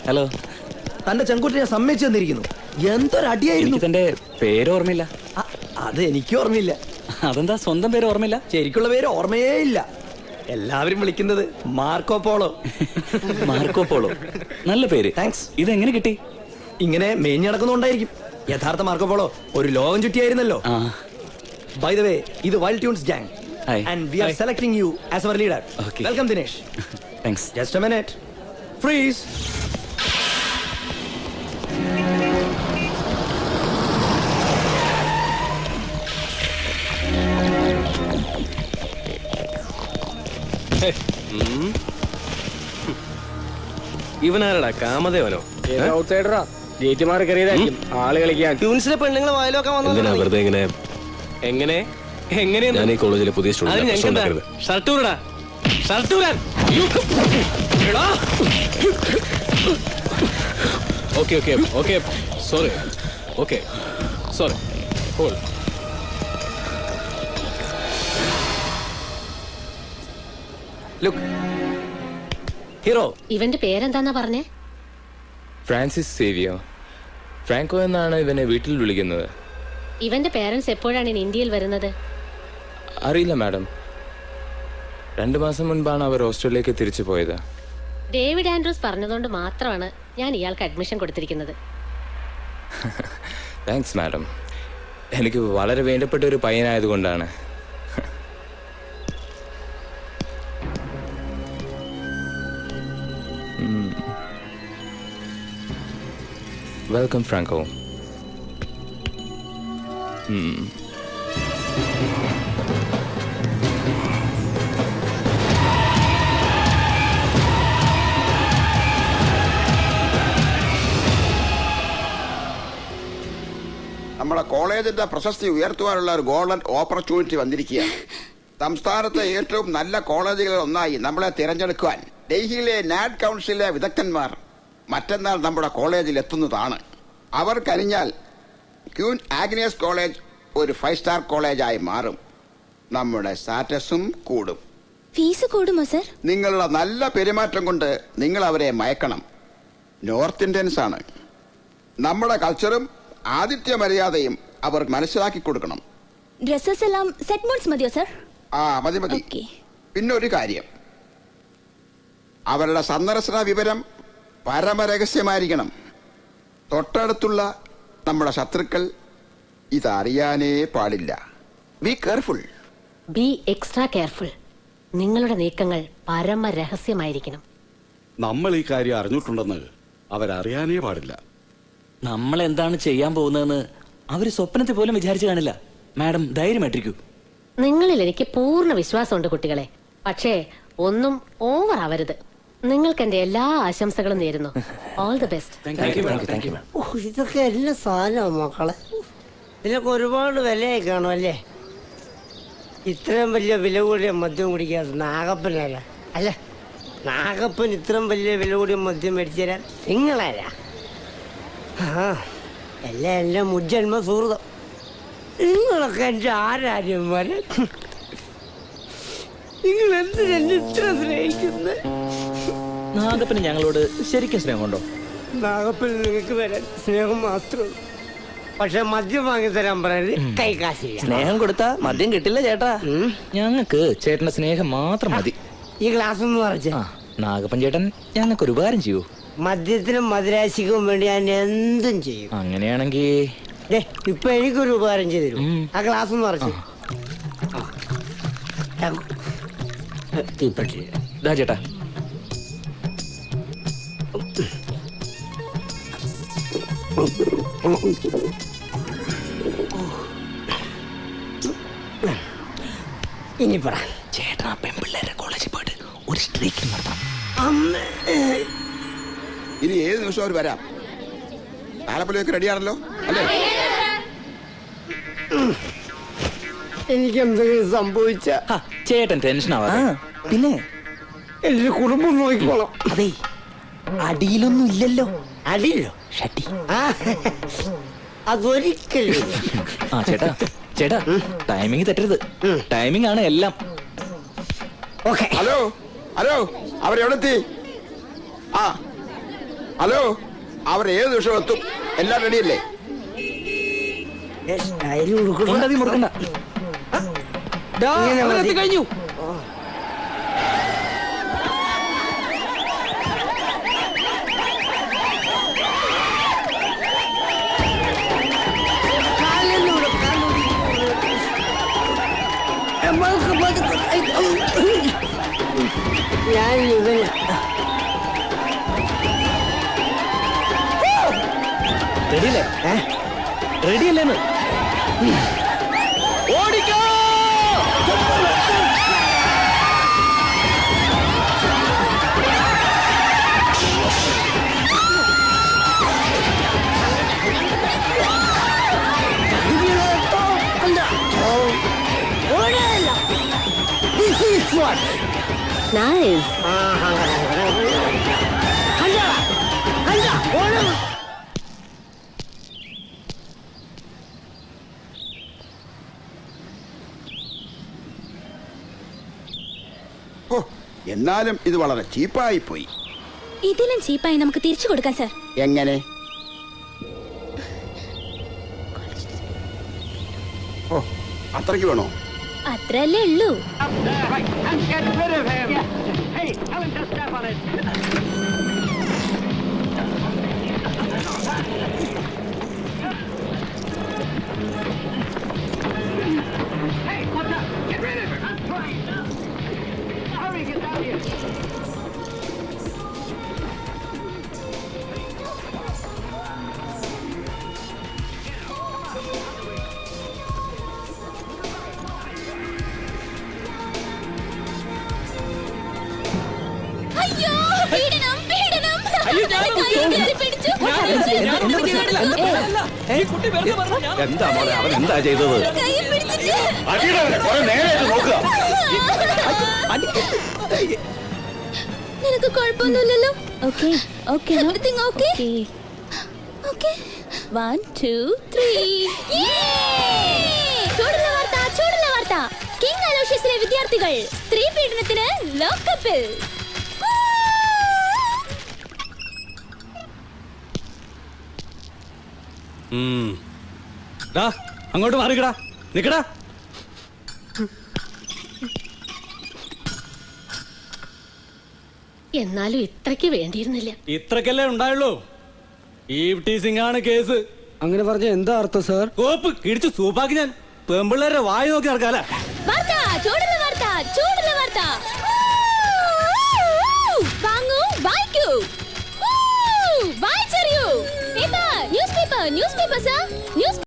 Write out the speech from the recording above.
Hello. തന്റെ ചെങ്കുട്ടി ഞാൻ സമ്മതിച്ചു തന്നിരിക്കുന്നു. എന്തൊരടിയായിരുന്നു. തന്റെ പേര് ഓർമ്മയില്ല. അത് എനിക്ക് ഓർമ്മയില്ല. അതെന്താ സ്വന്തം പേര് ഓർമ്മയില്ല? ശരിക്കുള്ള പേര് ഓർമ്മയേ ഇല്ല. എല്ലാവരും വിളിക്കുന്നത് മാർക്കോ പോളോ. മാർക്കോ പോളോ, നല്ല പേര്. താങ്ക്സ്. ഇതെങ്ങനെ കിട്ടി? ഇങ്ങനെ മേഞ്ഞു നടക്കുന്നുണ്ടായിരിക്കും. യഥാർത്ഥ മാർക്കോ പോളോ ഒരു ലോകം ചുറ്റിയായിരുന്നല്ലോ. ബൈ ദ വേ, ഇത് wild tunes gang and we are selecting you as our leader. Welcome Dinesh. Thanks. Just a minute. Freeze. ഇവനാരടാ കാമദേവനോ? ഔട്ട്സൈഡറാ. ജയിച്ചുമാറി കയറിയതായിരിക്കും ആള് കളിക്കാൻ. ട്യൂൺസിലെ പെണ്ണുങ്ങൾ വായിലൊക്കെ വെറുതെ ഇങ്ങനെ എങ്ങനെ എങ്ങനെയാണ്? ഞാൻ ഈ കോളേജിലെ പുതിയ സ്റ്റുഡന്റ്. ഷർട്ടൂരടാ, ഷർട്ടൂരാൻ. Okay okay okay sorry. Okay sorry. Hold. Look. Hero. ഇവന്റെ പേരെന്താന്നാ പറഞ്ഞേ? ഫ്രാൻസിസ് സേവിയോ. ഫ്രാങ്കോ എന്നാണ് ഇവനെ വീട്ടിൽ വിളിക്കുന്നത്. ഇവന്റെ പേരൻസ് എപ്പോഴാണ് ഇന്ത്യയിൽ വരുന്നത്? അറിയില്ല മാഡം. 2 മാസം മുൻപാണ് അവർ ഓസ്ട്രേലിയക്ക് തിരിച്ചു പോയത്. ഡേവിഡ് ആൻഡ്രൂസ് പറഞ്ഞതുകൊണ്ട് മാത്രമാണ് ഞാൻ ഇയാൾക്ക് അഡ്മിഷൻ കൊടുത്തിരിക്കുന്നത്. Thanks madam. എനിക്ക് വളരെ വേണ്ടപ്പെട്ട ഒരു പയ്യനായതുകൊണ്ടാണ്. Welcome Franco. നമ്മുടെ കോളേജിന്റെ പ്രശസ്തി ഉയർത്തുവാനുള്ള ഒരു ഗോൾഡൻ ഓപ്പർച്യൂണിറ്റി വന്നിരിക്കുകയാണ്. സംസ്ഥാനത്തെ ഏറ്റവും നല്ല കോളേജുകളിൽ ഒന്നായി നമ്മളെ തിരഞ്ഞെടുക്കുവാൻ ഡൽഹിയിലെ നാഡ് കൗൺസിലിലെ വിദഗ്ധന്മാർ മറ്റന്നാൾ നമ്മുടെ കോളേജിൽ എത്തുന്നതാണ്. അവർ കഴിഞ്ഞാൽ ക്യൂൻ ആഗ്നേസ് കോളേജ് ഒരു 5 സ്റ്റാർ കോളേജായി മാറും. നമ്മുടെ സ്റ്റാറ്റസും കൂടും. ഫീസ് കൂടുമോ സർ? നിങ്ങളുടെ നല്ല പെരുമാറ്റം കൊണ്ട് നിങ്ങൾ അവരെ മയക്കണം. നോർത്ത് ഇന്ത്യൻസ് ആണ്. നമ്മുടെ കൾച്ചറും ആതിഥ്യ മര്യാദയും അവർ മനസ്സിലാക്കി കൊടുക്കണം. ഡ്രസ്സസ് എല്ലാം സെറ്റ് മോഡ്സ് മതിയോ സർ? മതി മതി. പിന്നെ ഒരു കാര്യം, അവരുടെ സന്ദർശന വിവരം പരമരഹസ്യമായിരിക്കണം. തൊട്ടടുത്തുള്ള നമ്മുടെ ശത്രുക്കൾ ഇതറിയാനേ പാടില്ല. Be careful. B extra careful. നിങ്ങളുടെ നീക്കങ്ങൾ പരമരഹസ്യമായിരിക്കണം. നമ്മൾ ഈ കാര്യം അറിഞ്ഞിട്ടുണ്ടെന്ന് അവരറിയാനേ പാടില്ല. നമ്മൾ എന്താണ് ചെയ്യാൻ പോകുന്നതെന്ന് അവര് സ്വപ്നത്തിൽ പോലും വിചാരിച്ചു കാണില്ല. മാഡം ധൈര്യമായിട്ടിരിക്കൂ. നിങ്ങളിൽ എനിക്ക് പൂർണ്ണ വിശ്വാസമുണ്ട് കുട്ടികളെ. പക്ഷേ ഒന്നും ഓവർ ആവരുത്. നിങ്ങൾക്ക് എന്റെ എല്ലാ ആശംസകളും നേരുന്നു. All the best. ഇതൊക്കെ എല്ലാ സാധനവും മക്കളെ. ഇതിനൊക്കെ ഒരുപാട് വിലയായി കാണും അല്ലേ? ഇത്രയും വലിയ വില കൂടിയ മദ്യം കുടിക്കാതെ നാഗപ്പനാരാ? അല്ല, നാഗപ്പൻ ഇത്രയും വലിയ വില കൂടിയ മദ്യം മേടിച്ചു തരാൻ നിങ്ങളാരാ? എല്ലാം മുജ്ജന്മ സുഹൃതം. നിങ്ങളൊക്കെ എന്റെ ആരാര്യന്മാര്. നിങ്ങൾ എന്തിനെന്നെ ഇത്ര സ്നേഹിക്കുന്നത്? നാഗപ്പന് ഞങ്ങളോട് ശരിക്കും സ്നേഹമുണ്ടോ? നാഗപ്പന് നിങ്ങൾക്ക് വരാൻ സ്നേഹം മാത്രമേ. പക്ഷെ മദ്യം വാങ്ങി തരാൻ പറയുന്നത് കൈ കാശില്ല. സ്നേഹം കൊടുത്താ മദ്യം കിട്ടില്ല ചേട്ടാ. ഞങ്ങൾക്ക് ചേട്ടന്റെ സ്നേഹം മാത്രം മതി. ഈ ഗ്ലാസ് ഒന്ന് പറഞ്ഞ നാഗപ്പൻ ചേട്ടൻ ഞങ്ങൾക്ക് ഒരു ഉപകാരം ചെയ്യൂ. മദ്യത്തിനും മദ്രാശിക്കും വേണ്ടി ഞാൻ എന്തും ചെയ്യും. അങ്ങനെയാണെങ്കിൽ ഇപ്പൊ എനിക്കൊരു ഉപകാരം ചെയ്തു. ആ ഗ്ലാസ് ഒന്ന് പറഞ്ഞു തീപ്പെട്ടി ചേട്ടാ. ഇനി പറ ചേട്ടൻ ആ പെൺപിള്ളേരെ കോളേജിൽ പോയിട്ട് ഒരു സ്ട്രീക്കിംഗ് നടത്താം. ഇനി ഏത് നിമിഷം അവർ വരാം. ആലപ്പുഴയൊക്കെ റെഡിയാണല്ലോ അല്ലേ? എനിക്ക് എന്തെങ്കിലും സംഭവിച്ച ചേട്ടൻ ടെൻഷൻ ആവാ. പിന്നെ എന്റെ കുടുംബം നോക്കിക്കോളാം. അതെ, അടിയിലൊന്നും ഇല്ലല്ലോ. അടിയില്ലോ? ഷട്ടി. അതൊരിക്കലും. ചേട്ടാ ചേട്ടാ, ടൈമിങ് തെറ്റരുത്. ടൈമിംഗ് ആണ് എല്ലാം. ഹലോ ഹലോ, അവരെവിടെത്തി? ഹലോ, അവർ ഏത് നിമിഷം എത്തും. എല്ലാം റെഡിയല്ലേ? കഴിഞ്ഞു. ഞാൻ റെഡിയല്ലേ? റെഡിയല്ലേന്ന്? ഓടിക്കോ! നൈസ്. എന്നാലും ഇത് വളരെ ചീപ്പായി പോയി. ഇതിലും ചീപ്പായി നമുക്ക് തിരിച്ചു കൊടുക്കാം സർ. എങ്ങനെ? ഓ, അത്രയ്ക്ക് വേണോ? അത്രല്ലേ ഉള്ളൂ. അയ്യോ, പീഡനം, പീഡനം. പിടിച്ചു. എന്താ മോളെ, അവൻ എന്താ ചെയ്തത്? കയ്യിൽ പിടിച്ചിട്ട്. നിനക്ക് കുഴപ്പമൊന്നുമില്ലല്ലോ? Okay okay, everything okay? Okay, 1 2 3. ചൂടുള്ള വാർത്ത, ചൂടുള്ള വാർത്ത. കിങ് അലോഷ്യസിലെ വിദ്യാർത്ഥികൾ സ്ത്രീ പീഡനത്തിന് ലോക്കപ്പിൽ. അങ്ങോട്ട് മാറിക്കടാ, നിക്കടാ. എന്നാലും ഇത്രയ്ക്ക് വേണ്ടിയിരുന്നില്ല. ഇത്രക്കല്ലേ ഉണ്ടായുള്ളൂ. ഈവ് ടീസിംഗ് ആണ് കേസ്. അങ്ങനെ പറഞ്ഞ എന്താ അർത്ഥം സാർ? കോപ്പ് ഇടിച്ച് സൂപ്പാക്കി ഞാൻ പെമ്പിള്ളേരെ വായി നോക്കി നടക്കാല. വാർത്ത, ചൂടുള്ള വാർത്ത, ചൂടുള്ള വാർത്ത. വാങ്ങൂ, വായിക്കൂ, വായിച്ചറിയൂ. Paper, news paper, news paper sir, news